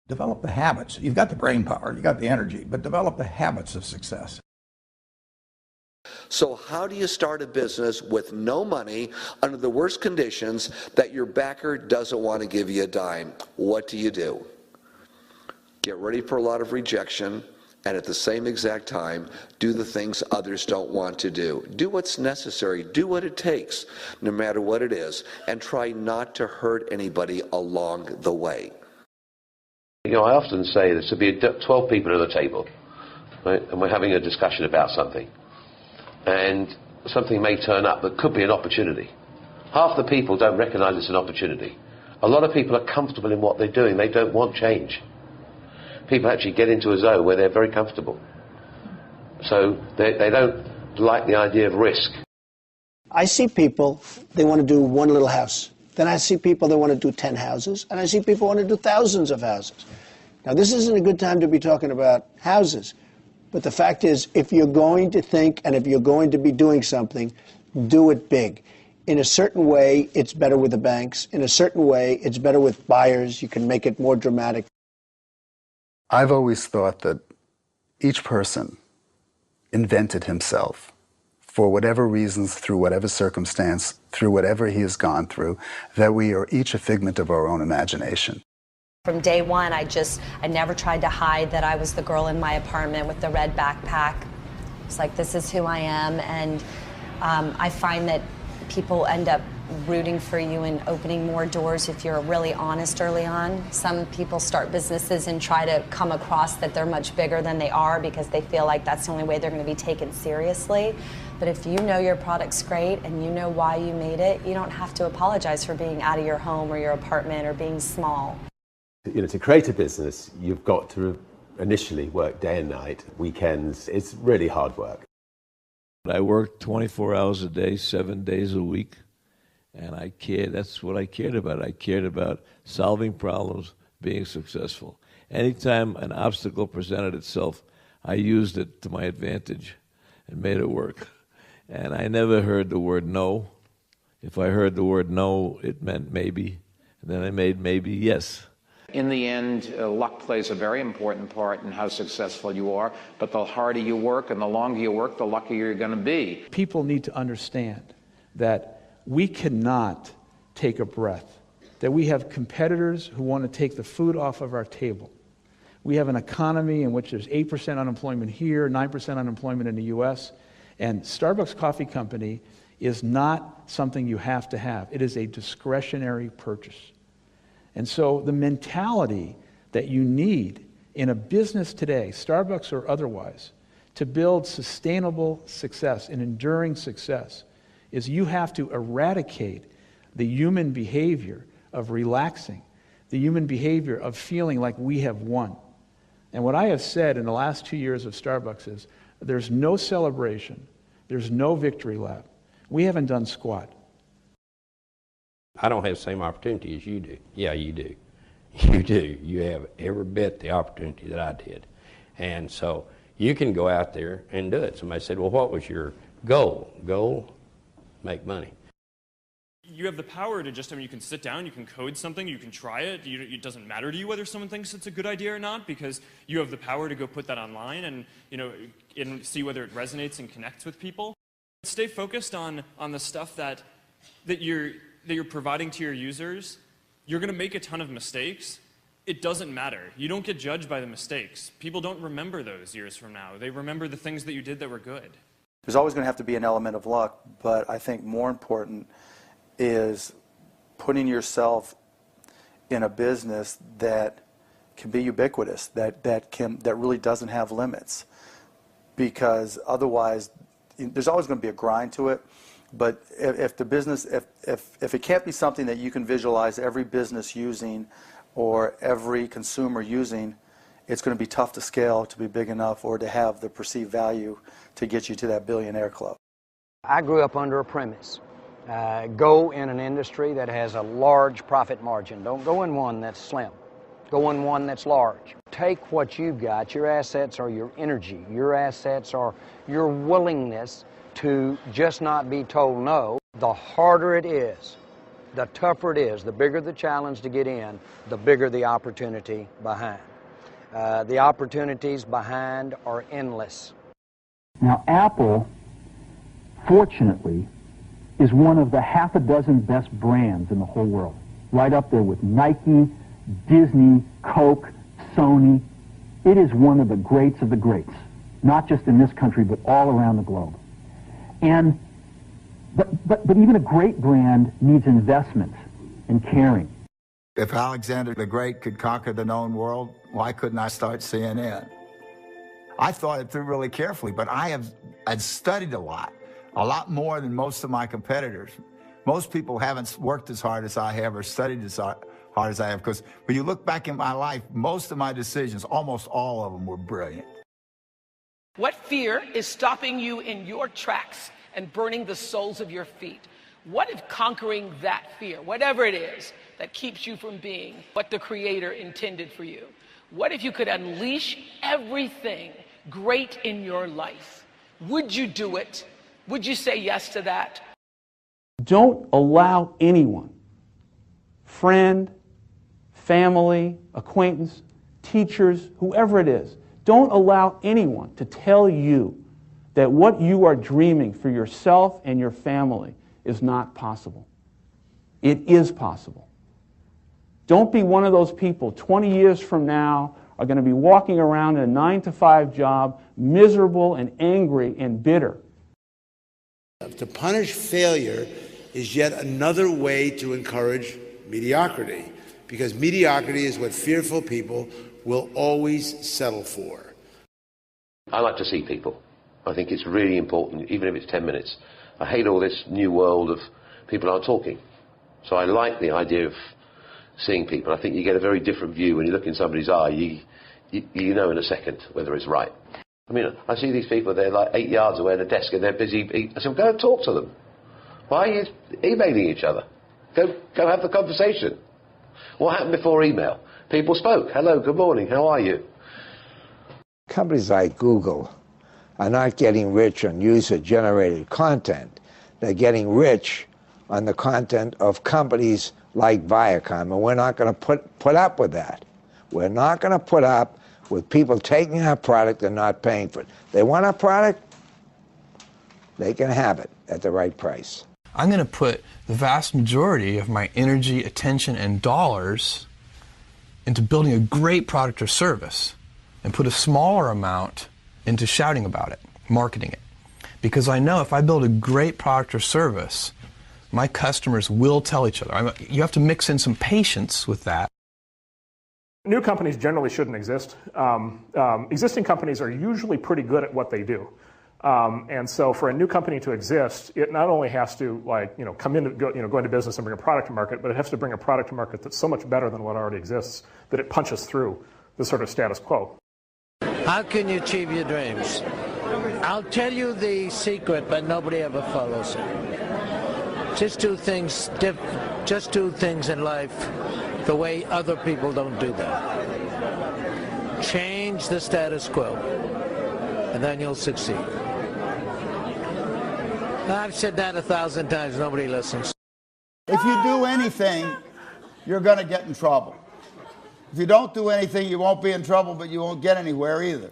Develop the habits. You've got the brain power, you've got the energy, but develop the habits of success. So how do you start a business with no money under the worst conditions that your backer doesn't want to give you a dime? What do? Get ready for a lot of rejection, and at the same exact time, do the things others don't want to do. Do what's necessary. Do what it takes, no matter what it is, and try not to hurt anybody along the way. You know, I often say there should be 12 people at a table, right? And we're having a discussion about something. And something may turn up that could be an opportunity. Half the people don't recognize it's an opportunity. A lot of people are comfortable in what they're doing. They don't want change. People actually get into a zone where they're very comfortable. So they don't like the idea of risk. I see people, they want to do one little house. Then I see people that want to do 10 houses, and I see people want to do thousands of houses. Now, this isn't a good time to be talking about houses, but the fact is, if you're going to think and if you're going to be doing something, do it big. In a certain way, it's better with the banks. In a certain way, it's better with buyers. You can make it more dramatic. I've always thought that each person invented himself. For whatever reasons, through whatever circumstance, through whatever he has gone through, that we are each a figment of our own imagination. From day one, I never tried to hide that I was the girl in my apartment with the red backpack. It's like, this is who I am, and I find that people end up rooting for you and opening more doors if you're really honest early on. Some people start businesses and try to come across that they're much bigger than they are because they feel like that's the only way they're going to be taken seriously. But if you know your product's great and you know why you made it, you don't have to apologize for being out of your home or your apartment or being small. You know, to create a business, you've got to initially work day and night, weekends. It's really hard work. I worked 24 hours a day, 7 days a week. And I cared, that's what I cared about. I cared about solving problems, being successful. Anytime an obstacle presented itself, I used it to my advantage and made it work. And I never heard the word no. If I heard the word no, it meant maybe. And then I made maybe yes. In the end, luck plays a very important part in how successful you are. But the harder you work and the longer you work, the luckier you're going to be. People need to understand that we cannot take a breath, that we have competitors who want to take the food off of our table. We have an economy in which there's 8% unemployment here, 9% unemployment in the US, and Starbucks Coffee Company is not something you have to have. It is a discretionary purchase. And so the mentality that you need in a business today, Starbucks or otherwise, to build sustainable success and enduring success is you have to eradicate the human behavior of relaxing, the human behavior of feeling like we have won. And what I have said in the last 2 years of Starbucks is, there's no celebration, there's no victory lap. We haven't done squat. I don't have the same opportunity as you do. Yeah, you do. You do. You have every bit the opportunity that I did. And so you can go out there and do it. Somebody said, well, what was your goal? Goal? Make money. You have the power to just, you can sit down, you can code something, you can try it. It doesn't matter to you whether someone thinks it's a good idea or not, because you have the power to go put that online and, and see whether it resonates and connects with people. Stay focused on the stuff that you're providing to your users. You're going to make a ton of mistakes. It doesn't matter. You don't get judged by the mistakes. People don't remember those years from now. They remember the things that you did that were good. There's always going to have to be an element of luck, but I think more important is putting yourself in a business that can be ubiquitous, that really doesn't have limits. Because otherwise, there's always going to be a grind to it. But if the business, if it can't be something that you can visualize every business using or every consumer using, it's going to be tough to scale to be big enough or to have the perceived value to get you to that billionaire club. I grew up under a premise. Go in an industry that has a large profit margin. Don't go in one that's slim. Go in one that's large. Take what you've got. Your assets are your energy. Your assets are your willingness to just not be told no. The harder it is The tougher it is, the bigger the challenge to get in, the bigger the opportunity behind. The opportunities behind are endless. Now, Apple, fortunately, is one of the half a dozen best brands in the whole world. Right up there with Nike, Disney, Coke, Sony. It is one of the greats of the greats, not just in this country, but all around the globe. And but even a great brand needs investment and caring. If Alexander the Great could conquer the known world, why couldn't I start CNN? I thought it through really carefully, but I'd studied a lot more than most of my competitors. Most people haven't worked as hard as I have or studied as hard as I have, because when you look back in my life, most of my decisions, almost all of them, were brilliant. What fear is stopping you in your tracks and burning the soles of your feet? What if conquering that fear, whatever it is that keeps you from being what the Creator intended for you, what if you could unleash everything great in your life? Would you do it? Would you say yes to that? Don't allow anyone, friend, family, acquaintance, teachers, whoever it is, don't allow anyone to tell you that what you are dreaming for yourself and your family is not possible. It is possible. Don't be one of those people 20 years from now are going to be walking around in a 9-to-5 job, miserable and angry and bitter. To punish failure is yet another way to encourage mediocrity, because mediocrity is what fearful people will always settle for. I like to see people. I think it's really important, even if it's 10 minutes. I hate all this new world of people aren't talking. So I like the idea of seeing people. I think you get a very different view when you look in somebody's eye. You know in a second whether it's right. I mean, I see these people, they're like 8 yards away at a desk and they're busy. I said, well, go and talk to them. Why are you emailing each other? Go have the conversation. What happened before email? People spoke. Hello, good morning, how are you? Companies like Google are not getting rich on user-generated content. They're getting rich on the content of companies like Viacom, and we're not going to put up with that. We're not going to put up with people taking our product and not paying for it. They want our product, they can have it at the right price. I'm going to put the vast majority of my energy, attention, and dollars into building a great product or service, and put a smaller amount into shouting about it, marketing it. Because I know if I build a great product or service, my customers will tell each other. You have to mix in some patience with that. New companies generally shouldn't exist. Existing companies are usually pretty good at what they do. And so for a new company to exist, it not only has to come in, go into business and bring a product to market, but it has to bring a product to market that's so much better than what already exists that it punches through the sort of status quo. How can you achieve your dreams? I'll tell you the secret, but nobody ever follows it. Just do things in life the way other people don't do them. Change the status quo, and then you'll succeed. I've said that 1,000 times, nobody listens. If you do anything, you're going to get in trouble. If you don't do anything, you won't be in trouble, but you won't get anywhere either.